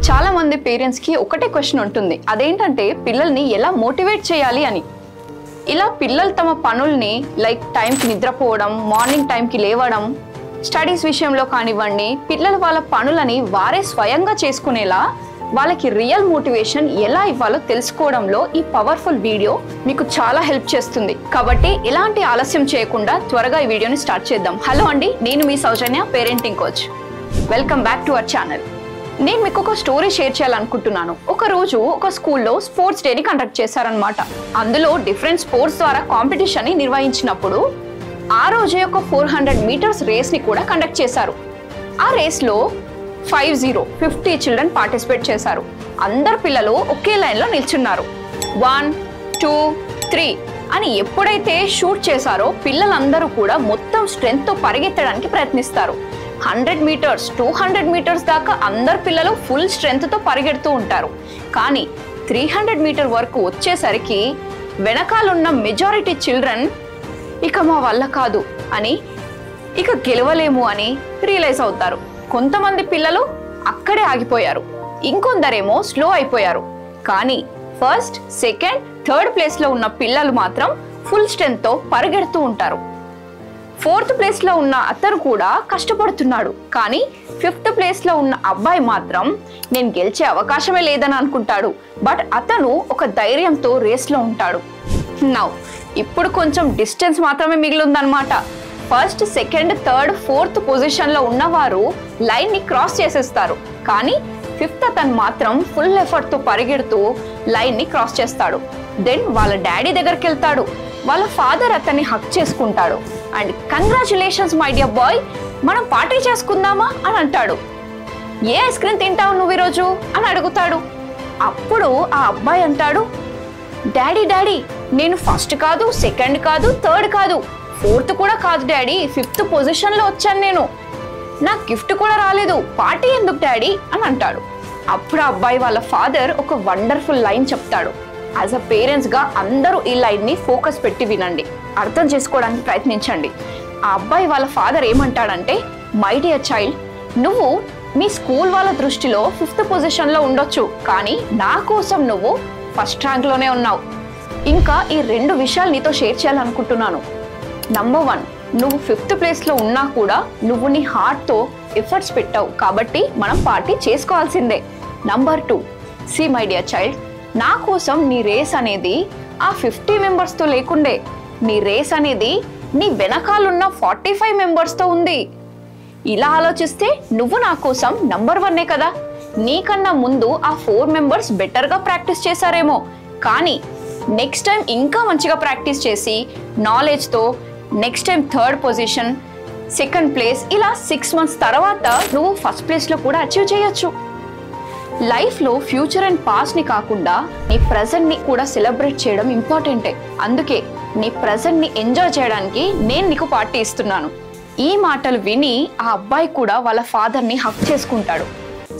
చాలా మంది పేరెంట్స్ కి ఒకటే క్వశ్చన్ ఉంటుంది, అదేంటంటే పిల్లల్ని ఎలా మోటివేట్ చేయాలి అని. ఇలా పిల్లలు తమ పనుల్ని లైక్ టైంకి నిద్రపోవడం, మార్నింగ్ టైంకి లేవడం, స్టడీస్ విషయంలో కానివ్వండి, పిల్లలు వాళ్ళ పనులని వారే స్వయంగా చేసుకునేలా వాళ్ళకి రియల్ మోటివేషన్ ఎలా ఇవ్వాలో తెలుసుకోవడంలో ఈ పవర్ఫుల్ వీడియో మీకు చాలా హెల్ప్ చేస్తుంది. కాబట్టి ఎలాంటి ఆలస్యం చేయకుండా త్వరగా ఈ వీడియోని స్టార్ట్ చేద్దాం. హలో అండి, నేను మీ Sowjanya, parenting coach. Welcome back to our channel. నేను మీకు ఒక స్టోరీ షేర్ చేయాలనుకుంటున్నాను. ఒక రోజు ఒక స్కూల్లో స్పోర్ట్స్ డేని కండక్ట్ చేశారనమాట. అందులో డిఫరెంట్ స్పోర్ట్స్ ద్వారా కాంపిటీషన్ ని నిర్వహించినప్పుడు ఆ రోజే ఒక 400 మీటర్స్ రేస్ ని కూడా కండక్ట్ చేశారు. ఆ రేస్ లో 50 చిల్డ్రన్ పార్టిసిపేట్ చేశారు. అందరు పిల్లలు ఒకే లైన్ లో నిల్చున్నారు. 1 2 3 అని ఎప్పుడైతే షూట్ చేశారో పిల్లలందరూ కూడా మొత్తం స్ట్రెంగ్త్ తో పరిగెత్తడానికి ప్రయత్నిస్తారు. 100 మీటర్స్ 200 మీటర్స్ దాకా అందరు పిల్లలు ఫుల్ స్ట్రెంగ్త్ తో పరిగెడుతూ ఉంటారు. కానీ 300 మీటర్ వరకు వచ్చేసరికి వెనకాలన్న మెజారిటీ చిల్డ్రన్ ఇక మా వల్ల కాదు అని, ఇక గెలవలేము అని రియలైజ్ అవుతారు. కొంతమంది పిల్లలు అక్కడే ఆగిపోయారు, ఇంకొందరేమో స్లో అయిపోయారు. కానీ ఫస్ట్, సెకండ్, థర్డ్ ప్లేస్ లో ఉన్న పిల్లలు మాత్రం ఫుల్ స్ట్రెంగ్త్ తో పరిగెడుతూ ఉంటారు. 4th ప్లేస్ లో ఉన్న అతను కూడా కష్టపడుతున్నాడు. కానీ 5th ప్లేస్ లో ఉన్న అబ్బాయి మాత్రం నేను గెలిచే అవకాశమే లేదని అనుకుంటాడు. బట్ అతను ఒక ధైర్యంతో రేస్ లో ఉంటాడు. నౌ ఇప్పుడు కొంచెం డిస్టెన్స్ మాత్రమే మిగిలిందనమాట. First, second, third, 4th position లో ఉన్నవారు లైన్ ని క్రాస్ చేసేస్తారు. కానీ 5th అతను మాత్రం ఫుల్ ఎఫర్ట్ తో పరిగెడుతూ లైన్ ని క్రాస్ చేస్తాడు. దెన్ వాళ్ళ డాడీ దగ్గరికి వెళ్తాడు. వాళ్ళ ఫాదర్ అతన్ని హక్ చేసుకుంటాడు. And congratulations my dear bye, మనం పార్టీ చేసుకుందామా అని అంటాడు. ఏ ఐస్ క్రీమ్ తింటావు నువ్వు ఈరోజు అని అడుగుతాడు. అప్పుడు ఆ అబ్బాయి అంటాడు, డాడీ నేను ఫస్ట్ కాదు, సెకండ్ కాదు, థర్డ్ కాదు, 4th కూడా కాదు డాడీ, 5th పొజిషన్ లో వచ్చాను నేను, నాకు గిఫ్ట్ కూడా రాలేదు, పార్టీ ఎందుకు డాడీ అని అంటాడు. అప్పుడు ఆ అబ్బాయి వాళ్ళ ఫాదర్ ఒక వండర్ఫుల్ లైన్ చెప్తాడు. యాజ్ అ పేరెంట్స్ గా అందరూ ఈ లైన్ ని ఫోకస్ పెట్టి వినండి, అర్థం చేసుకోవడానికి ప్రయత్నించండి. ఆ అబ్బాయి వాళ్ళ ఫాదర్ ఏమంటాడంటే, మై డియర్ చైల్డ్, నువ్వు మీ స్కూల్ వాళ్ళ దృష్టిలో 5th పొజిషన్ లో ఉండొచ్చు, కానీ నా కోసం నువ్వు ఫస్ట్ ర్యాంక్ లోనే ఉన్నావు. ఇంకా ఈ 2 విషయాలు నీతో షేర్ చేయాలనుకుంటున్నాను. నంబర్ 1, నువ్వు 5th ప్లేస్ లో ఉన్నా కూడా నువ్వు నీ హార్ట్ తో ఎఫర్ట్స్ పెట్టావు, కాబట్టి మనం పార్టీ చేసుకోవాల్సిందే. Number 2, see my dear child, నా కోసం నీ రేస్ అనేది ఆ 50 మెంబర్స్ తో లేకుండే, నీ రేస్ అనేది నీ వెనకాలన్న 45 మెంబర్స్ తో ఉంది. ఇలా ఆలోచిస్తే నువ్వు నా కోసం నంబర్ 1 కదా. నీకన్నా ముందు ఆ 4 మెంబర్స్ బెటర్ గా ప్రాక్టీస్ చేశారేమో, కానీ నెక్స్ట్ టైం ఇంకా మంచిగా ప్రాక్టీస్ చేసి నాలెడ్జ్ తో next time 3rd position, 2nd place, ఇలా 6 మంత్స్ తర్వాత నువ్వు ఫస్ట్ ప్లేస్ లో కూడా అచీవ్ చేయొచ్చు. లైఫ్ లో ఫ్యూచర్ అండ్ పాస్ట్ ని కాకుండా నీ ప్రెజెంట్ ని కూడా సెలబ్రేట్ చేయడం ఇంపార్టెంటే. అందుకే నీ ప్రెజెంట్ ని ఎంజాయ్ చేయడానికి నేను నీకు పార్టీ ఇస్తున్నాను. ఈ మాటలు విని ఆ అబ్బాయి కూడా వాళ్ళ ఫాదర్ ని హక్ చేసుకుంటాడు.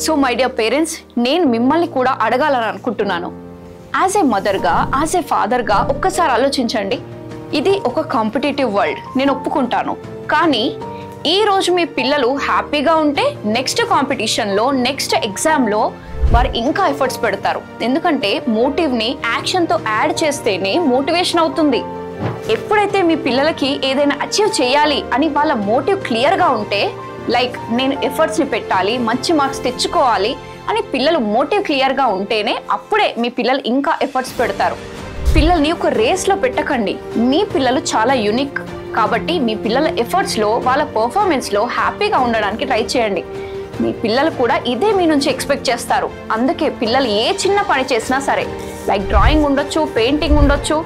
సో మై డియర్ పేరెంట్స్, నేను మిమ్మల్ని కూడా అడగాలని అనుకుంటున్నాను. యాజ్ ఏ మదర్ గా, యాజ్ ఏ ఫాదర్ గా ఒక్కసారి ఆలోచించండి. ఇది ఒక కాంపిటేటివ్ వరల్డ్, నేను ఒప్పుకుంటాను. కానీ ఈ రోజు మీ పిల్లలు హ్యాపీగా ఉంటే నెక్స్ట్ కాంపిటీషన్లో, నెక్స్ట్ ఎగ్జామ్లో వారు ఇంకా ఎఫర్ట్స్ పెడతారు. ఎందుకంటే మోటివ్ని యాక్షన్తో యాడ్ చేస్తేనే మోటివేషన్ అవుతుంది. ఎప్పుడైతే మీ పిల్లలకి ఏదైనా అచీవ్ చేయాలి అని వాళ్ళ మోటివ్ క్లియర్గా ఉంటే, లైక్ నేను ఎఫర్ట్స్ని పెట్టాలి, మంచి మార్క్స్ తెచ్చుకోవాలి అని పిల్లలు మోటివ్ క్లియర్గా ఉంటేనే అప్పుడే మీ పిల్లలు ఇంకా ఎఫర్ట్స్ పెడతారు. పిల్లల్ని ఒక రేస్లో పెట్టకండి. మీ పిల్లలు చాలా యూనిక్ కాబట్టి మీ పిల్లల ఎఫర్ట్స్లో, వాళ్ళ పర్ఫార్మెన్స్లో హ్యాపీగా ఉండడానికి ట్రై చేయండి. మీ పిల్లలు కూడా ఇదే మీ నుంచి ఎక్స్పెక్ట్ చేస్తారు. అందుకే పిల్లలు ఏ చిన్న పని చేసినా సరే, లైక్ డ్రాయింగ్ ఉండొచ్చు, పెయింటింగ్ ఉండొచ్చు,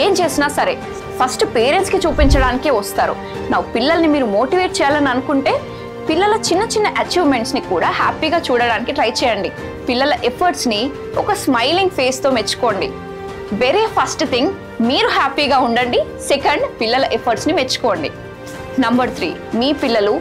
ఏం చేసినా సరే ఫస్ట్ పేరెంట్స్కి చూపించడానికే వస్తారు. నా పిల్లల్ని మీరు మోటివేట్ చేయాలని అనుకుంటే పిల్లల చిన్న చిన్న అచీవ్మెంట్స్ని కూడా హ్యాపీగా చూడడానికి ట్రై చేయండి. పిల్లల ఎఫర్ట్స్ని ఒక స్మైలింగ్ ఫేస్తో మెచ్చుకోండి. వెరీ ఫస్ట్ థింగ్, మీరు హ్యాపీగా ఉండండి. సెకండ్, పిల్లల ఎఫర్ట్స్ని మెచ్చుకోండి. నంబర్ 3, మీ పిల్లలు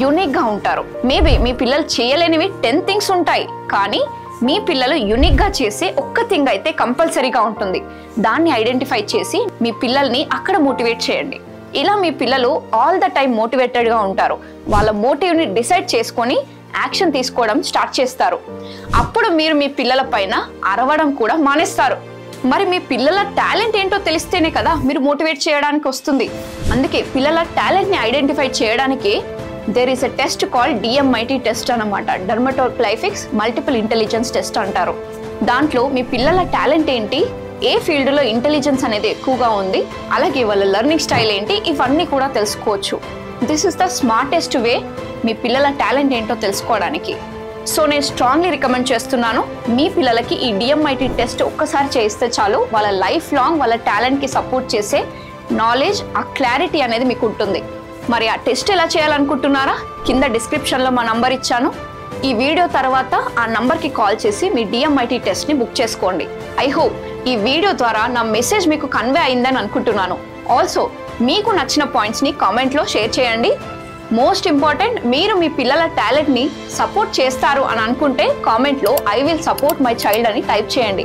యూనిక్గా ఉంటారు. మేబీ మీ పిల్లలు చేయలేనివి 10 థింగ్స్ ఉంటాయి, కానీ మీ పిల్లలు యూనిక్గా చేసే ఒక్క థింగ్ అయితే కంపల్సరీగా ఉంటుంది. దాన్ని ఐడెంటిఫై చేసి మీ పిల్లల్ని అక్కడ మోటివేట్ చేయండి. ఇలా మీ పిల్లలు ఆల్ ద టైం మోటివేటెడ్గా ఉంటారు. వాళ్ళ మోటివ్ని డిసైడ్ చేసుకొని యాక్షన్ తీసుకోవడం స్టార్ట్ చేస్తారు. అప్పుడు మీరు మీ పిల్లల పైన అరవడం కూడా మానేస్తారు. మరి మీ పిల్లల టాలెంట్ ఏంటో తెలిస్తేనే కదా మీరు మోటివేట్ చేయడానికి వస్తుంది. అందుకే పిల్లల టాలెంట్ని ఐడెంటిఫై చేయడానికి there is a test called DMIT test అన్నమాట. డర్మటోగ్లైఫిక్స్ మల్టిపుల్ ఇంటెలిజెన్స్ టెస్ట్ అంటారు. దాంట్లో మీ పిల్లల టాలెంట్ ఏంటి, ఏ ఫీల్డ్లో ఇంటెలిజెన్స్ అనేది ఎక్కువగా ఉంది, అలాగే వాళ్ళ లెర్నింగ్ స్టైల్ ఏంటి, ఇవన్నీ కూడా తెలుసుకోవచ్చు. దిస్ ఇస్ ద స్మార్టెస్ట్ వే మీ పిల్లల టాలెంట్ ఏంటో తెలుసుకోవడానికి. సో నేను స్ట్రాంగ్లీ రికమెండ్ చేస్తున్నాను, మీ పిల్లలకి ఈ DMIT టెస్ట్ ఒక్కసారి చేయిస్తే చాలు, వాళ్ళ లైఫ్ లాంగ్ వాళ్ళ టాలెంట్కి సపోర్ట్ చేసే నాలెడ్జ్, ఆ క్లారిటీ అనేది మీకు ఉంటుంది. మరి ఆ టెస్ట్ ఎలా చేయాలనుకుంటున్నారా? కింద డిస్క్రిప్షన్లో మా నంబర్ ఇచ్చాను. ఈ వీడియో తర్వాత ఆ నంబర్కి కాల్ చేసి మీ DMIT టెస్ట్ని బుక్ చేసుకోండి. ఐ హోప్ ఈ వీడియో ద్వారా నా మెసేజ్ మీకు కన్వే అయిందని అనుకుంటున్నాను. ఆల్సో మీకు నచ్చిన పాయింట్స్ని కామెంట్లో షేర్ చేయండి. మోస్ట్ ఇంపార్టెంట్, మీరు మీ పిల్లల టాలెంట్ని సపోర్ట్ చేస్తారు అని అనుకుంటే కామెంట్లో I will support my child అని టైప్ చేయండి.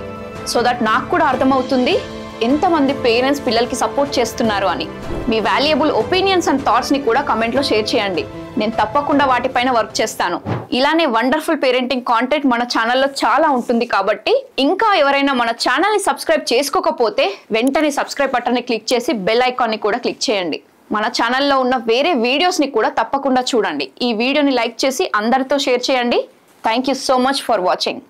సో దట్ నాకు కూడా అర్థమవుతుంది ఎంతమంది పేరెంట్స్ పిల్లలకి సపోర్ట్ చేస్తున్నారు అని. మీ వాల్యుయబుల్ ఒపీనియన్స్ అండ్ థాట్స్ని కూడా కమెంట్లో షేర్ చేయండి. నేను తప్పకుండా వాటిపైన వర్క్ చేస్తాను. ఇలానే వండర్ఫుల్ పేరెంటింగ్ కాంటెంట్ మన ఛానల్లో చాలా ఉంటుంది కాబట్టి ఇంకా ఎవరైనా మన ఛానల్ని సబ్స్క్రైబ్ చేసుకోకపోతే వెంటనే సబ్స్క్రైబ్ బటన్ని క్లిక్ చేసి బెల్ ఐకాన్ని కూడా క్లిక్ చేయండి. మన ఛానల్లో ఉన్న వేరే వీడియోస్ని కూడా తప్పకుండా చూడండి. ఈ వీడియోని లైక్ చేసి అందరితో షేర్ చేయండి. Thank you so much for watching.